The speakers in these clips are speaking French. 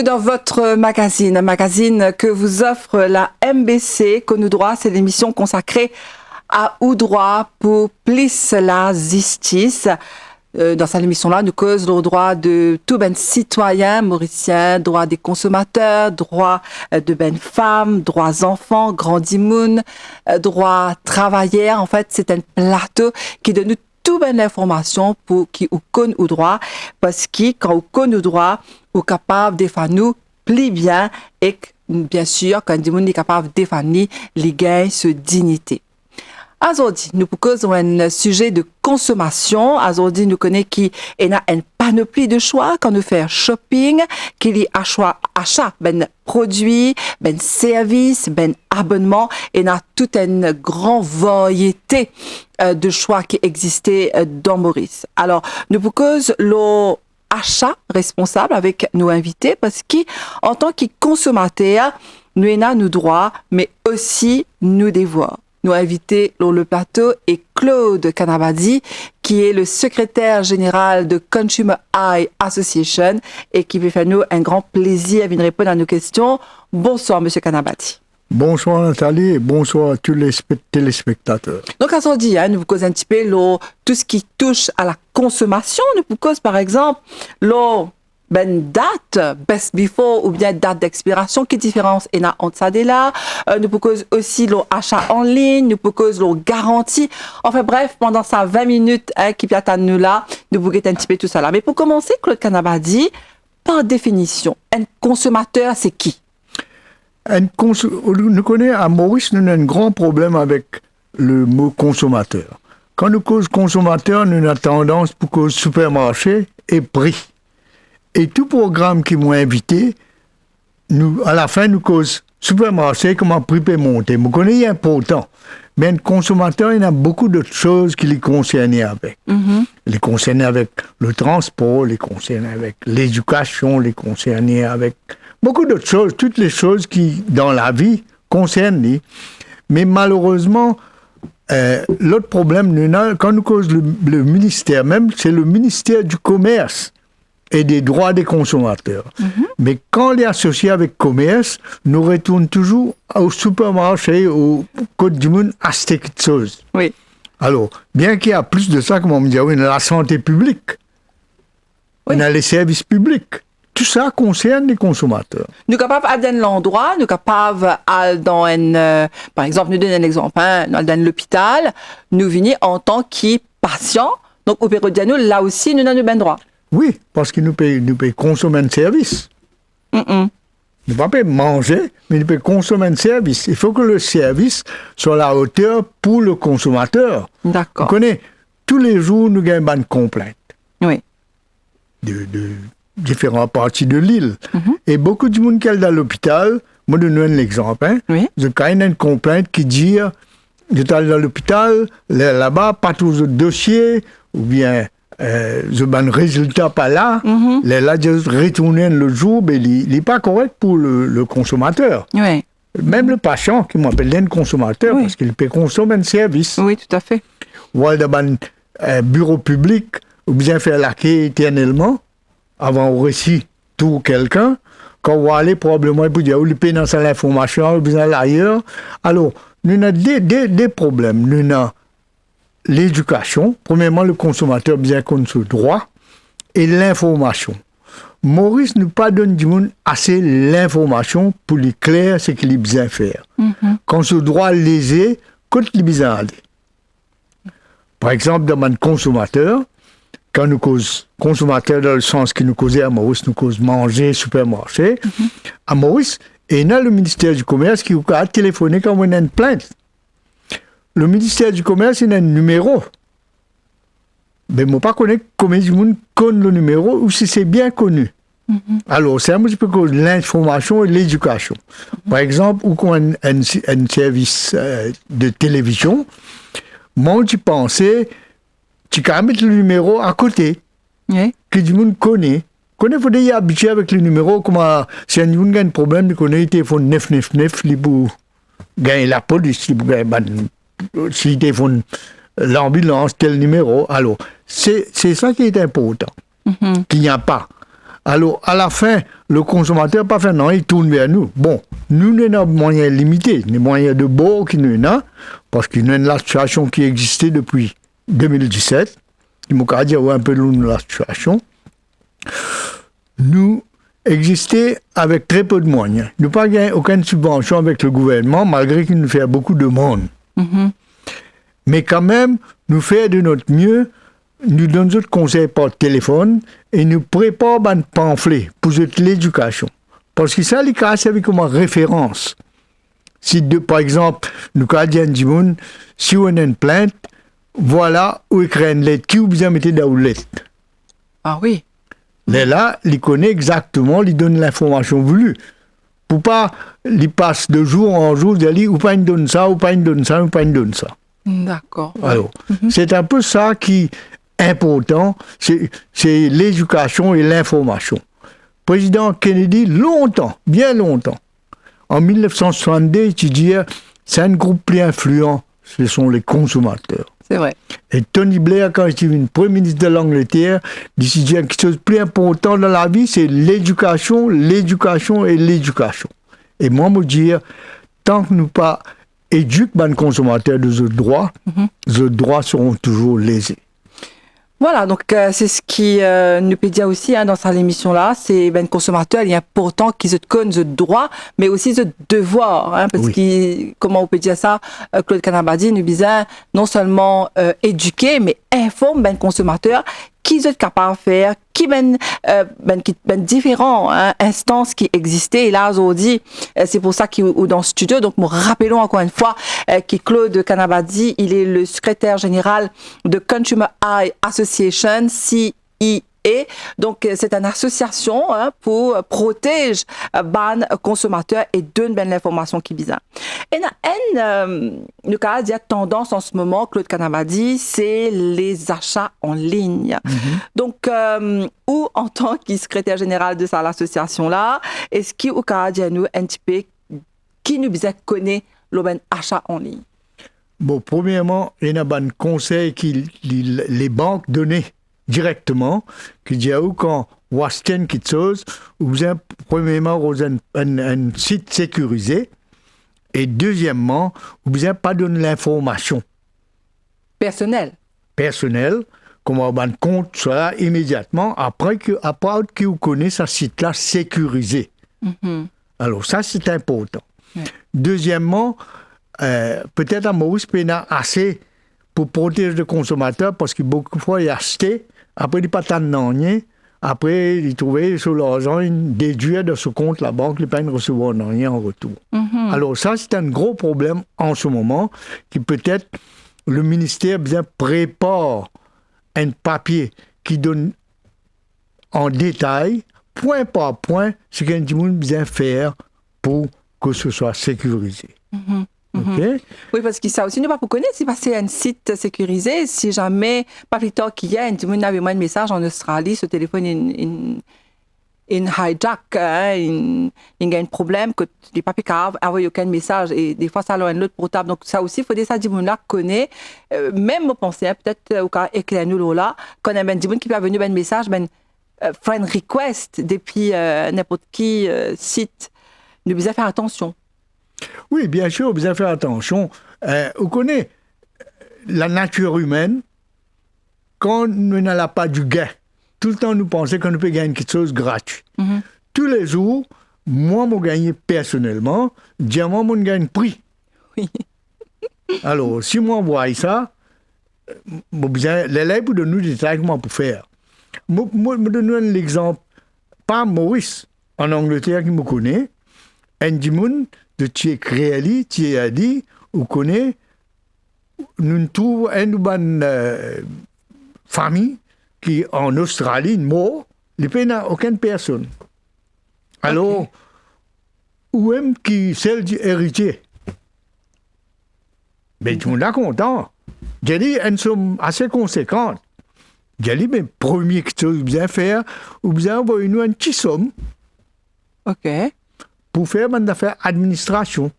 Dans votre magazine que vous offre la MBC, Connu droit, c'est l'émission consacrée à ou droit pour plus la justice. Dans cette émission-là, nous causons le droit de tout ben citoyen mauricien, droit des consommateurs, droit de ben femmes, droits enfants, grandimoun, droit travailleurs. En fait, c'est un plateau qui donne tout ben l'information pour qui ou connaît ou droit, parce que quand on connaît ou droit, ou capable de défendre nous plus bien et bien sûr quand du monde est capable de défendre les gains ce dignité. Aujourd'hui, nous posons un sujet de consommation. Aujourd'hui, nous connaissons qu'il y a une panoplie de choix quand nous faisons shopping, qu'il y a achat, ben produits, ben services, ben abonnements, et il y a toute une grande variété de choix qui existait dans Maurice. Alors, nous posons le achat responsable avec nos invités parce qu'en tant que consommateurs, nous avons nos droits, mais aussi nos devoirs. Nos invités sur le plateau est Claude Canabadi, qui est le secrétaire général de Consumer Eye Association et qui veut faire nous un grand plaisir de répondre à nos questions. Bonsoir, Monsieur Canabadi. Bonsoir Nathalie et bonsoir à tous les téléspectateurs. Donc, aujourd'hui, nous vous causons un petit peu tout ce qui touche à la consommation. Nous vous causons par exemple date, best before ou bien date d'expiration. Quelle différence il y a entre ça et là? Nous vous causons aussi l'achat en ligne, nous vous causons la garantie. Enfin bref, pendant ça 20 minutes qui viennent à nous là, nous vous guettons un petit peu tout ça là. Mais pour commencer, Claude Canabadi, par définition, un consommateur, c'est qui? Nous connaissons à Maurice, nous avons un grand problème avec le mot consommateur. Quand nous causons consommateur, nous avons tendance pour cause supermarché et prix. Et tout programme qui m'ont invité, à la fin, nous causons supermarché, comment prix peut monter. Vous connaissez important. Mais un consommateur, il y a beaucoup d'autres choses qui les concernent avec. Mm-hmm. Les concernent avec le transport, les concernent avec l'éducation, les concernent avec beaucoup d'autres choses, toutes les choses qui, dans la vie, concernent les. Mais malheureusement, l'autre problème, quand nous cause le ministère même, c'est le ministère du Commerce et des droits des consommateurs. Mm-hmm. Mais quand on est associé avec commerce, nous retournons toujours au supermarché, au Côte du Monde, à ces choses. Oui. Alors, bien qu'il y a plus de ça, comme on me dit, oui, la santé publique, oui. On a les services publics. Tout ça concerne les consommateurs. Nous sommes capables d'aller dans l'endroit, nous sommes capables d'aller par exemple, nous donnons un exemple, dans l'hôpital, nous venons en tant que patient, donc au Pérodiano, là aussi, nous avons le même droit. Oui, parce que nous pouvons consommer un service. Mm-mm. Nous ne pouvons pas manger, mais nous pouvons consommer un service. Il faut que le service soit à la hauteur pour le consommateur. D'accord. Vous connaissez, tous les jours, nous avons une complainte. Oui. De différentes parties de l'île. Mm-hmm. Et beaucoup de monde qui est dans l'hôpital, moi je donne l'exemple, oui. Quand il y a une complainte qui dit, je suis allé dans l'hôpital, là-bas, pas tous les dossiers, ou bien je n'ai un résultat pas là, mm-hmm. Là, je retourne le jour, mais il n'est pas correct pour le consommateur. Oui. Même le patient qui m'appelle un consommateur, oui. Parce qu'il peut consommer un service. Oui, tout à fait. Ou dans un bureau public, ou bien faire laquer éternellement, avant au récit tout quelqu'un, quand on va aller probablement pour dire, il paye dans l'information, ou bien ailleurs. Alors, nous avons des problèmes. Nous avons l'éducation. Premièrement, le consommateur bien connaît ce droit et l'information. Maurice nous pas donne du monde assez l'information pour lui clair ce qu'il a besoin de faire. Mm-hmm. Quand ce droit lésé, quand il a besoin d'aller. Par exemple, dans un consommateur, quand nous cause consommateur dans le sens que nous causons à Maurice, nous cause manger, supermarché, mm-hmm. À Maurice, et il y a le ministère du Commerce qui a téléphoné quand on a une plainte. Le ministère du Commerce, il a un numéro. Mais je ne sais pas combien de monde connaît le numéro ou si c'est bien connu. Alors, c'est un petit peu comme l'information et l'éducation. Par exemple, ou qu'on a un service de télévision, moi, tu pensais, tu peux mettre le numéro à côté, Oui. que tout le monde connaît. Il faut être habitué avec le numéro, comme si un monde a un problème, il connaît le téléphone 999, il peut gagner la police, il peut gagner si le téléphone l'ambulance, tel numéro. Alors, c'est ça qui est important, qu'il n'y a pas. Alors, à la fin, le consommateur, pas fait non, il tourne vers nous. Bon, nous avons des moyens limités, des moyens de bord qui nous ont, parce qu'il y a une situation qui existait depuis 2017. Il m'a dit un peu la situation. Nous existons avec très peu de moyens. Nous n'avons pas gagné aucune subvention avec le gouvernement, malgré qu'il nous fait beaucoup de monde. Mais quand même, nous faisons de notre mieux, nous donnons d'autres conseils par téléphone et nous préparons un pamphlet pour l'éducation. Parce que ça, les cas servent comme référence. Si, par exemple, nous avons dit, si on a une plainte, voilà où écrire une lettre, qui vous besoin de mettre dans la lettre. Ah oui. Mais là, il connaît exactement, il donne l'information voulue. Pour pas, il passe de jour en jour, il dit, ou pas il donne ça, ou pas il donne ça, ou pas il donne ça. D'accord. Alors, c'est un peu ça qui est important, c'est l'éducation et l'information. Président Kennedy, longtemps, bien longtemps, en 1962, il disait, c'est un groupe plus influent, ce sont les consommateurs. C'est vrai. Et Tony Blair, quand il était Premier ministre de l'Angleterre, il disait quelque chose de plus important dans la vie, c'est l'éducation, l'éducation et l'éducation. Et moi, me dire, tant que nous pas éduquons les consommateurs de ce droit, les droits seront toujours lésés. Voilà, donc c'est ce qui nous peut dire aussi dans cette émission-là, c'est ben consommateur, il est important qu'ils se connaissent le droit, mais aussi le devoir, parce que, comment on peut dire ça, Claude Canabadi nous disait non seulement éduquer, mais informer ben consommateur qui sont capables de faire, qui ben différents instances qui existaient. Et là, aujourd'hui, c'est pour ça qu'il est dans le studio. Donc, nous rappelons encore une fois que Claude Canabadi, il est le secrétaire général de Consumer Eye Association, CEA. Donc, c'est une association pour protéger les consommateurs et donner l'information qui besoin. Et nous avons dit tendance en ce moment, Claude Canabadi, c'est les achats en ligne. Donc, ou en tant que secrétaire général de l'association-là, est-ce qu'il y a dit nous un petit peu qui nous connaît l'achat en ligne? Bon, premièrement, il y a un conseil que les banques donnaient directement, qui dit quand vous achetez quelque chose, vous avez premièrement un site sécurisé et deuxièmement, vous n'avez pas donné l'information personnelle, comment on compte ça immédiatement après que vous connaissez ce site-là sécurisé. Alors ça, c'est important. Deuxièmement, peut-être à Maurice Pénat assez pour protéger le consommateur parce que beaucoup de fois, il a acheté, après il n'a pas tant de rien, après il trouvait sur l'argent, il déduit de ce compte la banque, il ne peut pas recevoir rien en retour. Alors ça, c'est un gros problème en ce moment, qui peut-être le ministère bien prépare un papier qui donne en détail, point par point, ce qu'un monde besoin faire pour que ce soit sécurisé. Okay. Oui, parce que ça aussi, nous pas pour connaître, c'est parce que c'est un site sécurisé. Si jamais, pas plus tard qu'il y a, on avait un message en Australie, ce téléphone est hijack, il y a un problème que les papiers capables n'envoient aucun message et des fois ça a un autre portable. Donc ça aussi, il faut que ça, là connaît, même au penser, peut-être au cas éclair nous là, quand on a un qui peut venir un message, friend request depuis n'importe qui site, nous devons faire attention. Oui, bien sûr, vous devez faire attention. On connaît la nature humaine, quand nous n'avons pas du gain, tout le temps nous pensons qu'on peut gagner quelque chose gratuit. Tous les jours, moi, je gagne personnellement, diamant, je gagne prix. Oui. Alors, si moi, je vois ça, l'élève de nous détails comment pour faire. Moi, je donne l'exemple, pas Maurice, en Angleterre, qui me connaît, un dimanche, de Tchèque Réali, qui a dit, vous connaissez, nous trouvons une bonne famille qui en Australie, mort, Il n'y a aucune personne. Alors, ou même qui celle du héritier. Mais tout le monde est content. J'ai dit une somme assez conséquente. J'ai dit, mais premier chose que bien faire, ou bien envoyer nous une petite somme. OK. Pour faire une affaire administration.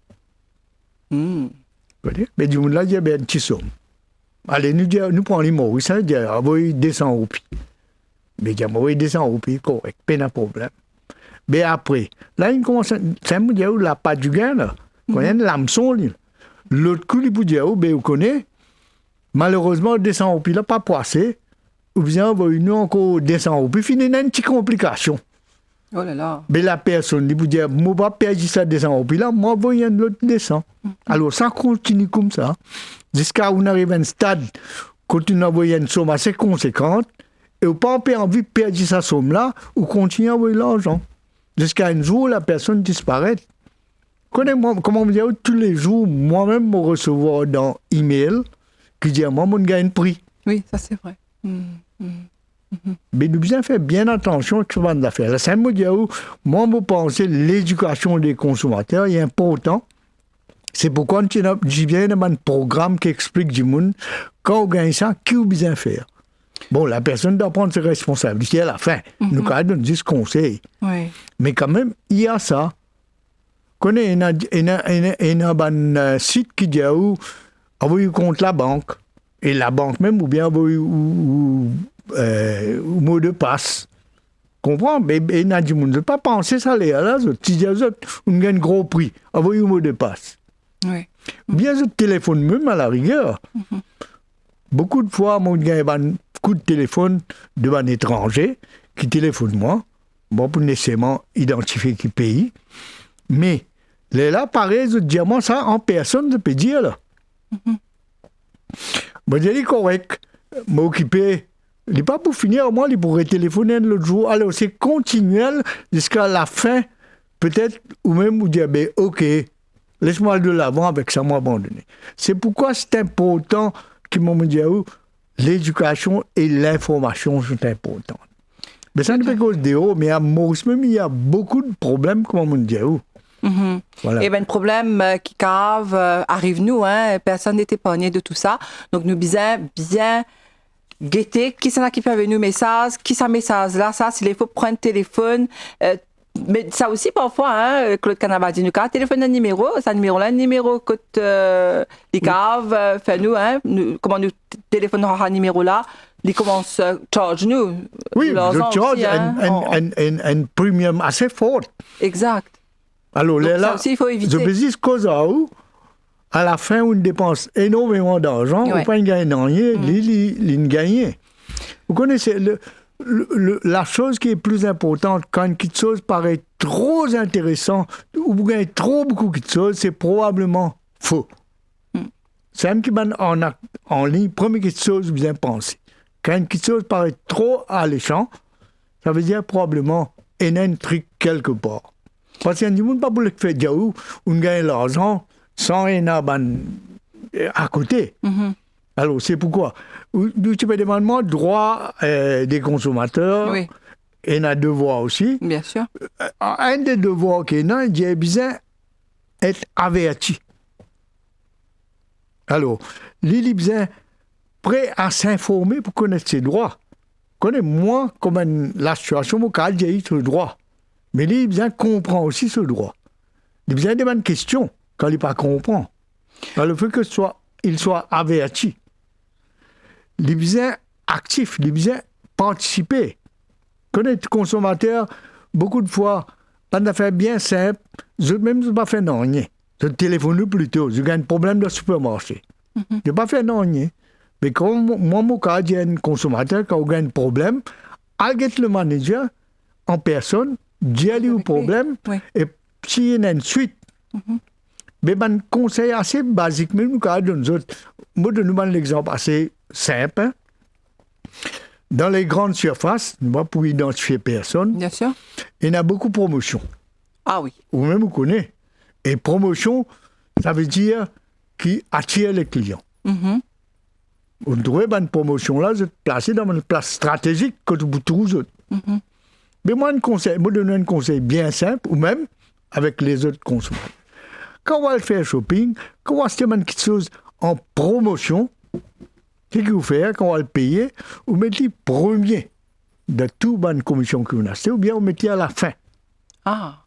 Mais du monde là, il y a une petite somme. Allez, nous prenons les Maurice, il y a envoyé 200 roupies. Mais il y a envoyé 200 roupies, correct, pas de problème. Mais après, là, il commence à dire, la pas du gain, là. Quand il y a une l'hameçon, l'autre coup, il peut dire, vous connaissez, malheureusement, 200 roupies, là, pas passé. Ou bien, envoyé nous encore 200 roupies, fini, il y a une petite complication. Oh là là. Mais la personne, il peut dire, moi, je ne vais pas perdre ça 200 roupies, là, moi, je vais l'autre 200. Alors, ça continue comme ça. Jusqu'à on arrive à un stade, quand on envoie une somme assez conséquente, et on n'a pas envie de perdre cette somme-là, on continue à envoyer l'argent. Jusqu'à un jour, la personne disparaît. Comment on dit, tous les jours, moi-même, je recevoir dans email qui dit, moi, je gagne prix. Oui, ça c'est vrai. Mais nous devons faire bien attention à ce qu'on va faire. Ça me dit, moi, je pense que l'éducation des consommateurs est importante. C'est pourquoi j'ai bien un programme qui explique du monde quand on gagne ça, qui vous besoin faire. Bon, la personne doit prendre ses responsabilités à la fin. Nous, quand même, on dit ce conseil. Oui. Mais quand même, il y a ça. Quand il y a un site qui dit où envoyer contre la banque. Et la banque même, ou bien envoyer mot de passe. Comprends? Mais il y a du monde ne pas penser ça, là, on gagne un gros prix. Envoyer mot de passe. Oui. Bien sûr, téléphone même à la rigueur. Beaucoup de fois, moi, j'ai un coup de téléphone d'un étranger qui téléphone moi, bon, pour nécessairement identifier qui pays. Mais là, pareil, je dis moi ça en personne, je peux dire là. Moi, j'ai dit correct, m'occuper. Il n'est pas pour finir, moi, il pourrait téléphoner l'autre jour. Alors, c'est continuel jusqu'à la fin, peut-être, ou même vous dire, ben, ok. Laisse-moi aller de l'avant avec ça, moi abandonné. C'est pourquoi c'est important que l'éducation et l'information sont importantes. Mais ça ne fait qu'au déo, mais à Maurice même, il y a beaucoup de problèmes, comme on dit. Voilà. Et bien, le problème qui arrive nous, hein, personne n'est épargné de tout ça. Donc, nous devons bien guetter qui c'est qui peut avec nous messages, qui ça message là, ça, s'il faut prendre le téléphone. Mais ça aussi, parfois, hein, Claude Canava dit, nous, quand téléphone un numéro, c'est un numéro que l'ICAV fait nous, hein, comment nous téléphonons à un numéro là, ils commencent à charge nous. Oui, je charge aussi, un premium assez fort. Exact. Alors donc, là, ça aussi, il faut éviter. Je me dis cause à la fin, on dépense énormément d'argent, on ne pas gagner rien, il gagne. Vous connaissez la chose qui est plus importante quand quelque chose paraît trop intéressant ou vous gagnez trop beaucoup de choses, c'est probablement faux. C'est un qui met en ligne, première chose vous avez pensé. Quand quelque chose paraît trop alléchant, ça veut dire probablement il y a un truc quelque part. Parce qu'il y a du monde pas pour le faire dire où on gagne l'argent sans rien à côté. Alors, c'est pourquoi. Tu peux demander droit des consommateurs. Oui. Et il y a devoir aussi. Bien sûr. Un des devoirs qu'il y a, j'ai besoin d'être averti. Alors, il a besoin prêt à s'informer pour connaître ses droits. Connais moi comme la situation locale, j'ai eu ce droit. Mais il a besoin de comprendre aussi ce droit. Il a besoin de demander une question quand il ne pas comprend. Alors, le fait qu'il soit averti. Il a besoin actif, il a besoin participer. Connaître le consommateur, beaucoup de fois, pas d'affaires bien simple, je même ne pas faire rien. Je téléphone plutôt, je gagne un problème dans le supermarché. Je ne pas faire rien. Mais quand moi, mon cas, j'ai un consommateur qui a un problème, I'll get le manager en personne, j'ai le problème, et s'il y a une suite, mais un conseil assez basique, même quand nous autres, moi, je donne l'exemple assez simple. Hein. Dans les grandes surfaces, pour identifier personne, bien sûr, il y a beaucoup de promotions. Ah oui. Ou même vous connaissez. Et promotion, ça veut dire qui attire les clients. Vous trouvez une promotion là, vous êtes placé dans une place stratégique que vous trouvez. Mais moi, donne un conseil bien simple, ou même avec les autres consommateurs. Quand on va faire shopping, quand on va acheter quelque chose en promotion, qu'est-ce que vous faites quand on va le payer? Vous mettez premier de toute bonne commission que vous achetez, ou bien vous mettez à la fin. Ah.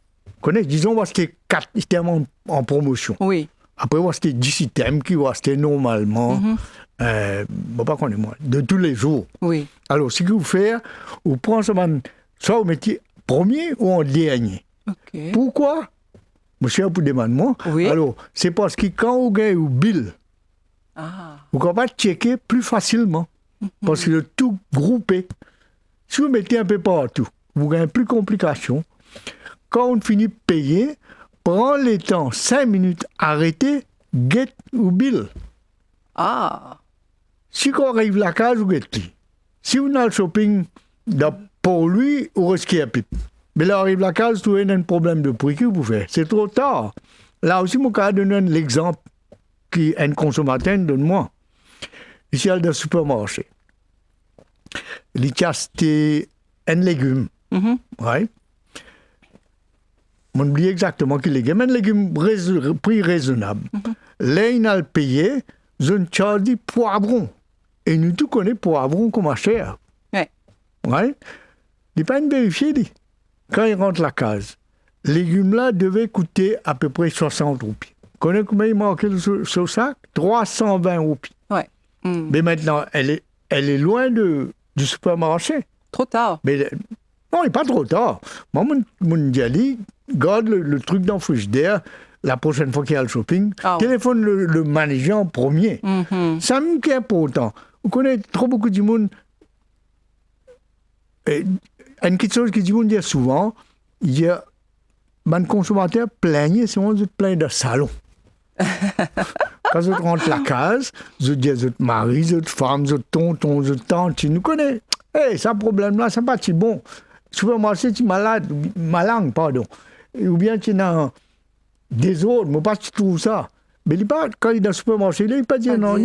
Disons, on va acheter 4 items en promotion. Oui. Après, on va acheter 10 items qui vont acheter normalement, pas qu'on est moins, de tous les jours. Oui. Alors, ce que vous faites, vous prenez soit vous mettez premier ou en dernier. OK. Pourquoi? Monsieur, pour demander moi. Oui. Alors, c'est parce que quand vous gagnez un bill, vous pouvez checker plus facilement. Parce que le tout groupé. Si vous mettez un peu partout, vous gagnez plus de complications. Quand on finit de payer, prends le temps, 5 minutes, arrêtez, get ou bill. Ah. Si on arrive à la case, vous get. Si vous avez le shopping pour lui, vous risquez un pipe. Mais là, arrive à la case, vous avez un problème de prix que vous faites. C'est trop tard. Là aussi, mon cas donne l'exemple qu'un consommateur donne-moi. Ici, dans le supermarché. Il a acheté un légume. Ouais. On oublie exactement qu'il est un légume prix raisonnable. Là, il a le payé, je ne charge dit poivron. Et nous tous connaissons poivron comme cher. Ouais. Ouais. Il n'est pas vérifié, dit. Quand il rentre la case, le légume là devait coûter à peu près 60 roupies. Vous connaissez combien il marquait sur le sac? 320 roupies. Ouais. Mais maintenant, elle est loin du supermarché. Trop tard. Mais non, il n'est pas trop tard. Moi, mon diali, garde le truc dans le frigidaire. La prochaine fois qu'il y a le shopping, téléphone le manager en premier. Ça me qui est important. Vous connaissez trop beaucoup de monde. Une petite chose que du monde dit souvent, il y a un consommateur plaignent, c'est on se plaint de salon. Quand je rentre la case, je dis à votre mari, votre femme, votre tonton, votre tante, tu nous connais. Ça problème-là, c'est pas si bon. Supermarché, tu es malade, pardon. Ou bien tu as des autres, mais pas tu trouves ça. Mais quand il est dans le supermarché, il ne pas dire non.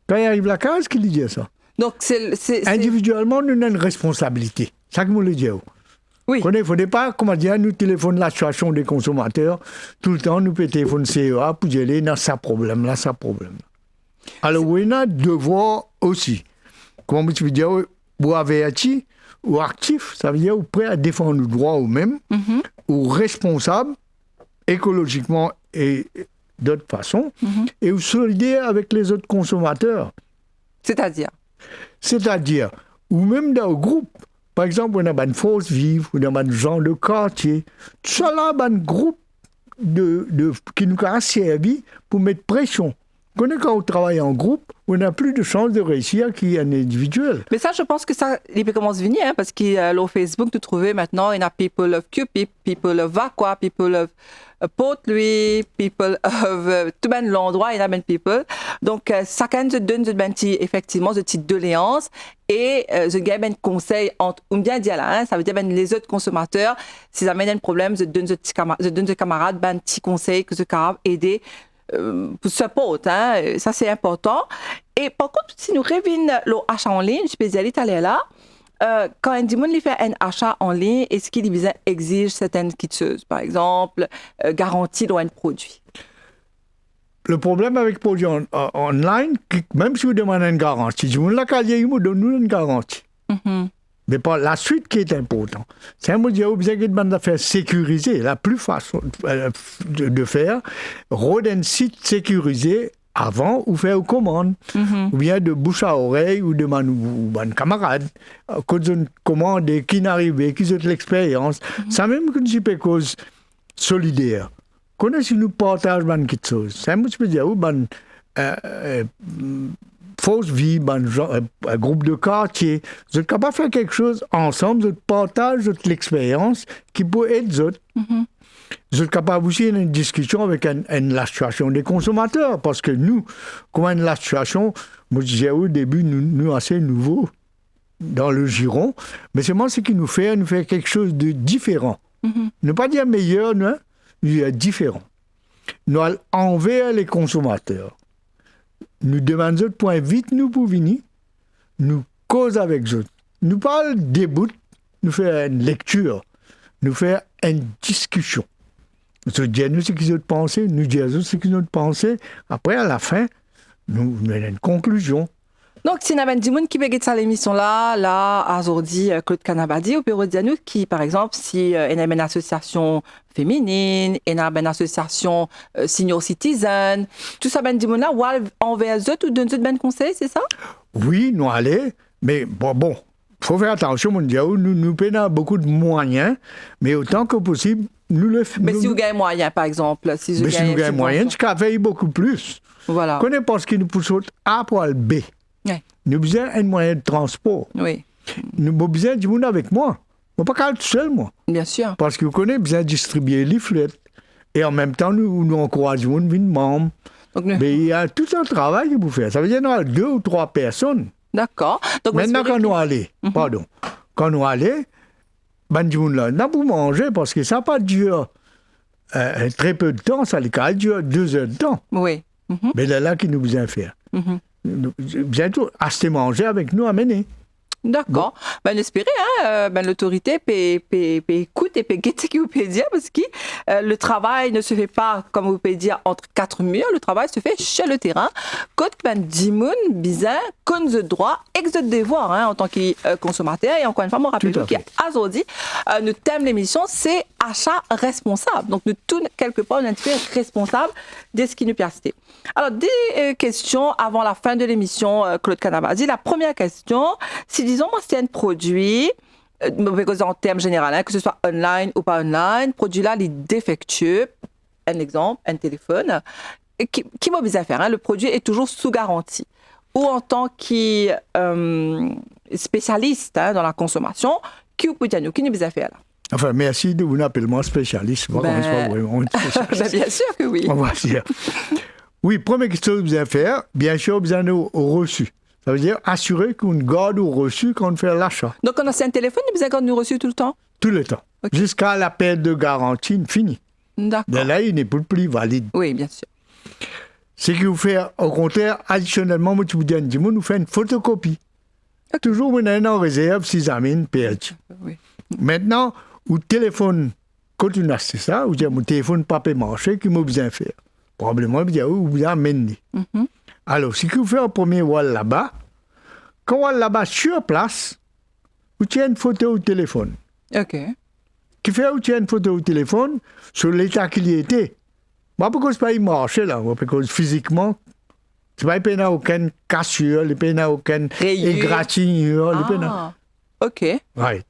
Quand il arrive à la case, qu'il dit ça. Donc, individuellement, nous avons une responsabilité. C'est ça que je le dis. Oui. Il ne faudrait pas, comment dire, nous téléphone l'association des consommateurs, tout le temps, nous peut téléphoner CEA pour dire, là, ça problème, là, ça problème. Alors, on a devoir aussi. Comment tu veux dire, ou averti, ou actif, ça veut dire ou prêt à défendre nos droits eux-mêmes, ou responsable, écologiquement et d'autres façons, et ou solidaire avec les autres consommateurs. C'est-à-dire, ou même dans le groupe. Par exemple, on a une force vive, on a des gens de quartier. Tout ça là, un groupe qui nous a servi pour mettre pression. Quand on travaille en groupe, on a plus de chances de réussir qu'un individuel. Mais ça, je pense que ça, il commence à venir, parce qu'au Facebook, tu trouves maintenant, il y a People of Cupid, People of Aqua, People of Port-Louis, People of tout ben l'endroit, il y a ben People. Donc, chacun se donne effectivement ce type de doléance et je gagne un conseil entre, ou bien dire là, ça veut dire ben les autres consommateurs, s'ils amènent un problème, je donne des camarades ben petit conseil que je capable aider. Pour support, ça c'est important. Et par contre, si nous revenons l'achat en ligne, je peux dire là, quand un monde fait un achat en ligne, est-ce qu'il exige certaines choses, par exemple, garantie dans un produit? Le problème avec les produits online, même si vous demandez une garantie, si vous la qualité, vous donnez une garantie. Mais pas la suite qui est importante. C'est un mot de besoin de faire sécuriser. La plus facile de faire, rôder un site sécurisé avant ou faire aux commandes. Ou bien de bouche à oreille ou de mon camarade. Quand on commande qui n'arrive, qui ont l'expérience. Ça même qu'une super cause solidaire. Quand si nous partageons quelque chose, c'est un mot de dire, fausse vie, un groupe de quartier. Vous êtes capable de faire quelque chose ensemble, vous partagez l'expérience qui peut être les autres. Vous êtes capable aussi d'une discussion avec l'association des consommateurs, parce que nous, comme une association, moi je disais au début, nous assez nouveaux dans le giron, mais c'est moi ce qui nous fait quelque chose de différent. Ne pas dire meilleur, non, mais différent. Nous allons envers les consommateurs. Nous demandons point vite nous pour venir, nous cause avec eux. Nous parlons des bouts, nous faire une lecture, nous faire une discussion. Nous disons ce qu'ils ont pensé, nous disons ce qu'ils ont pensé. Après, à la fin, nous avons une conclusion. Donc, si nous avons des gens qui veulent ça l'émission là, aujourd'hui, Claude Canabadi, au bureau de nous, qui, par exemple, si il y a une association féminine, il y a une association senior citizen, tout ça, ben, des gens là, ou envers eux, tout donne ben conseil, c'est ça? Oui, nous allons, mais bon, faut faire attention, mon Dieu, nous payons beaucoup de moyens, mais autant que possible, nous le faisons. Mais si vous gagnez moyen, par exemple, si nous gagnons moyen, tu travailles beaucoup plus. Voilà. Qu'on n'est pas ce qui nous pousse A pour le B. Ouais. Nous avons besoin d'un moyen de transport. Oui. Nous avons besoin du monde avec moi. Je ne peux pas aller tout seul, moi. Bien sûr. Parce que vous connaissez, besoin de distribuer les leaflets. Et en même temps, nous encourageons une vie de membres. Mais il y a tout un travail que vous faites. Ça veut dire qu'il y a 2 ou 3 personnes. D'accord. Donc, maintenant, quand nous allons, quand nous allons, ben, du monde là, on a pour manger parce que ça n'a pas duré très peu de temps, ça a duré 2 heures de temps. Oui. Mais là, qui nous besoin faire. Bientôt, acheter manger avec nous, amener. D'accord. Bon. Ben, espérez, l'autorité peut écouter et peut guetter ce que vous pouvez dire parce que le travail ne se fait pas, comme vous pouvez dire, entre 4 murs. Le travail se fait chez le terrain. Quand ben, dimoun, bizarre, qu'on a droit, ex devoir, en tant que consommateur. Et encore une fois, je rappelle qu'aujourd'hui, notre thème de l'émission, c'est achat responsable. Donc, nous tous, quelque part, on est un petit peu responsable de ce qui nous permet. Alors, des questions avant la fin de l'émission, Claude Canabadi. La première question, si disons, moi, c'est un produit, en termes généraux, que ce soit online ou pas online, produit là, il est défectueux. Un exemple, un téléphone. Qui m'a besoin de faire? Le produit est toujours sous garantie. Ou en tant que spécialiste dans la consommation, qui vous peut dire, qui nous besoin de faire là? Enfin, merci de vous appeler moi spécialiste. Bien sûr que oui. On va dire. Oui, première question que vous avez à faire, bien sûr, vous avez au reçu. Ça veut dire assurer qu'on garde au reçu quand on fait l'achat. Donc, on a un téléphone, vous avez gardé au reçu tout le temps? Tout le temps. Okay. Jusqu'à la période de garantie finie. D'accord. De là, il n'est plus valide. Oui, bien sûr. C'est que vous faites, au contraire, additionnellement, moi, tu vous dis, nous faisons une photocopie. Okay. Toujours, vous avez en réserve si ça mène perdu. Oui. Maintenant, au téléphone, quand on a ça, vous dites, mon téléphone pas peut marcher, qu'il m'a besoin de faire. Probablement, vous dites, vous amenez. Alors, si vous faites un premier wall là-bas, quand on est là-bas sur place, vous tirez une photo au téléphone. OK. Qui fait vous tirez une photo au téléphone sur l'état qu'il y était. Pas parce que ce n'est pas marché là, parce que physiquement, ce n'est pas aucune cassure, il n'y a aucune égratignure. OK. Oui.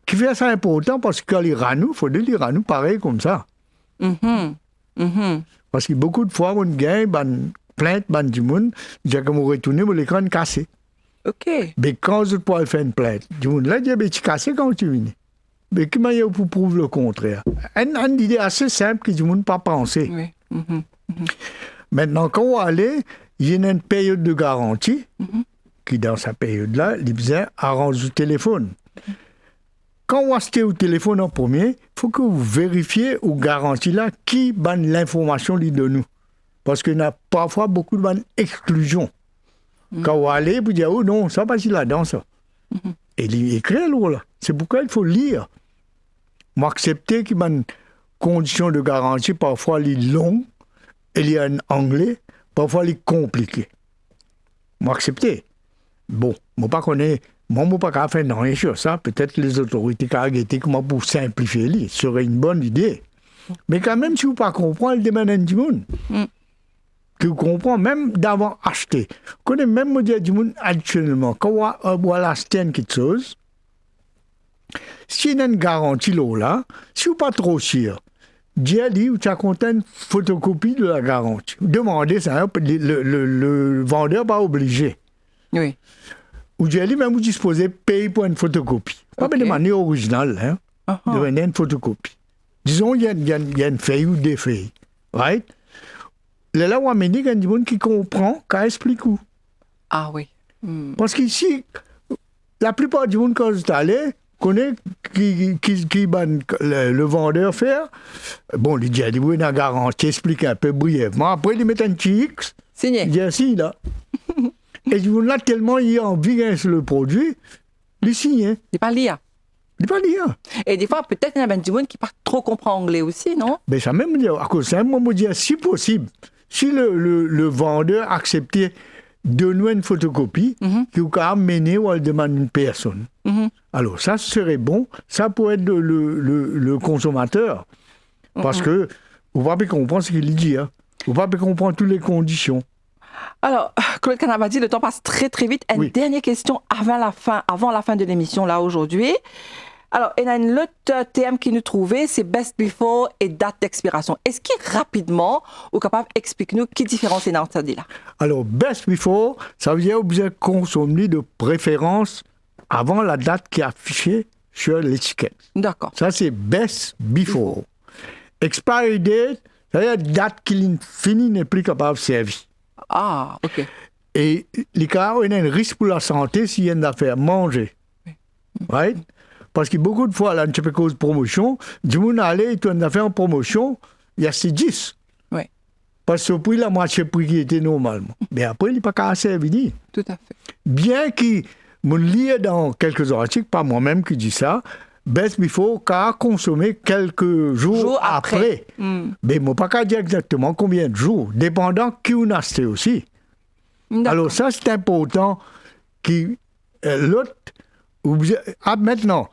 Qui fait ça important parce que quand il ranou, il faut lire à nous pareil comme ça. Parce que beaucoup de fois, on gagne une plainte du monde, j'ai comme retourné, mon l'écran cassé. OK. Mais quand je peux faire une plainte, du monde là, j'ai dit, cassé quand tu viens. Mais comment il pour prouver le contraire? Une idée assez simple que du monde pas pensé. Oui. Maintenant, quand on va aller, il y a une période de garantie, qui dans cette période-là, il besoin arrange le téléphone. Quand on achète au téléphone en premier, il faut que vous vérifiez ou garantie là qui donne l'information de nous. Parce qu'il y a parfois beaucoup de exclusions. Quand on va aller, vous dites, oh non, ça passe là-dedans, ça. Et il écrit là. C'est pourquoi il faut lire. Moi, accepter qu'il y a une condition de garantie, parfois elle est longue, il y a un anglais, parfois elle est compliquée. Moi, accepter. Bon, moi, pas connaître. Moi, je ne peux pas faire rien sur ça. Peut-être les autorités qui ont comment pour simplifier, ce serait une bonne idée. Mais quand même, si vous ne comprenez pas, il demande du monde. Que vous comprenez, même d'avoir acheté. Vous connaissez même le du monde additionnellement. Quand on va acheter quelque chose, si il y a une garantie là, si vous n'êtes pas trop sûr, dis-lui, vous avez une photocopie de la garantie. Demandez ça, le vendeur n'est pas obligé. Oui. Ou dis-lui, même vous disposez de payer pour une photocopie. Pas de manière originale, de venir une photocopie. Disons, il y a une feuille ou des feuilles. Right? Là, on a dit qu'il y a des gens qui comprennent, qui expliquent où. Ah oui. Parce qu'ici, la plupart du monde, quand vous êtes allé, connaît qui le vendeur faire. Bon, il dit, il a garanti, explique un peu brièvement. Après, il met un petit X. Signé. Il dit, si, là. Et du coup, là, tellement il a envie sur le produit, il signe. Il pas lire. Il pas dire. Et des fois, peut-être, il y a du monde qui pas trop comprend anglais aussi, non? Mais ça même dire, à cause de ça, moi, me dire, si possible, si le vendeur acceptait de nous une photocopie, qu'il peut amener ou elle demande une personne. Alors, ça serait bon. Ça pourrait être le consommateur. Parce que, vous ne pouvez pas comprendre ce qu'il dit. Hein. Vous ne pouvez pas comprendre toutes les conditions. Alors, Claude Canavadi, le temps passe très très vite. Une dernière question avant la fin de l'émission, là, aujourd'hui. Alors, il y a une autre thème qui nous trouvait, c'est Best Before et date d'expiration. Est-ce que rapidement, vous êtes capable d'expliquer nous quelle différence il y a entre ces là? Alors, Best Before, ça veut dire que vous avez consommé de préférence avant la date qui est affichée sur l'étiquette. D'accord. Ça, c'est Best Before. Expiry date, ça veut dire date qui finit n'est plus capable de servir. Ah, ok. Et les cas, il y a un risque pour la santé s'il y a une affaire manger. Right? Parce que beaucoup de fois, là, une cause promotion, du monde allait, tu as une affaire en promotion, il y a 10. Oui. Parce que puis la moitié prix qui était normalement. Mais après, il n'est pas qu'à servir. Tout à fait. Bien qu'il me lie dans quelques articles, pas moi-même qui dis ça, Best Before qu'à consommer quelques jours après. Mais moi, pas qu'à dire exactement combien de jours, dépendant qui on a acheté aussi. Alors ça, c'est important que l'autre, maintenant,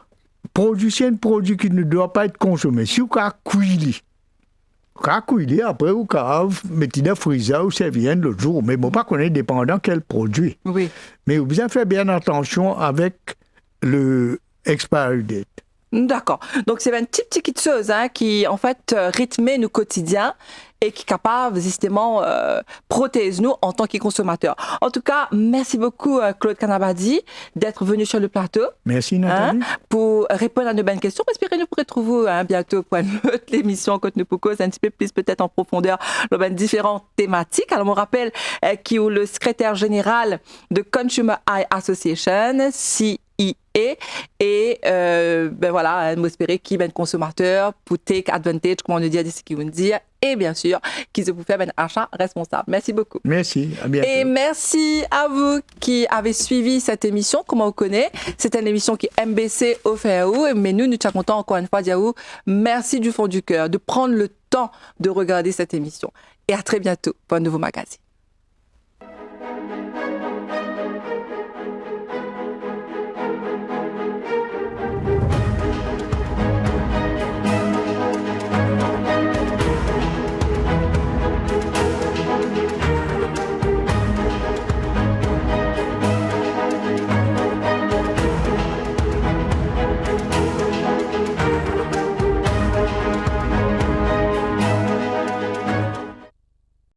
c'est un produit qui ne doit pas être consommé. Si vous avez cuit, après vous avez mis dans le freezer ou servir l'autre jour. Mais moi, pas qu'on est dépendant quel produit. Oui. Mais vous avez fait bien attention avec le expiry date. D'accord. Donc, c'est une petite chose qui, en fait, rythme nos quotidiens et qui est capable, justement, protéger nous en tant que consommateurs. En tout cas, merci beaucoup, Claude Canavadi, d'être venu sur le plateau. Merci, Nathalie. Pour répondre à nos bonnes questions. J'espère que nous pourrons retrouver bientôt pour une autre émission quand nous pourrons un petit peu plus, peut-être en profondeur, dans différentes thématiques. Alors, on rappelle qu'il y a le secrétaire général de Consumer Eye Association, et voilà, nous espérons qu'il y ait un consommateur pour take advantage, comme on nous dit à ce qu'ils vont dire, et bien sûr, qu'ils se vous faire un achat responsable. Merci beaucoup. Merci, à bientôt. Et merci à vous qui avez suivi cette émission. Comment on connaît, c'est une émission qui est MBC offert à vous, mais nous sommes contents encore une fois de dire à vous, merci du fond du cœur de prendre le temps de regarder cette émission. Et à très bientôt pour un nouveau magazine.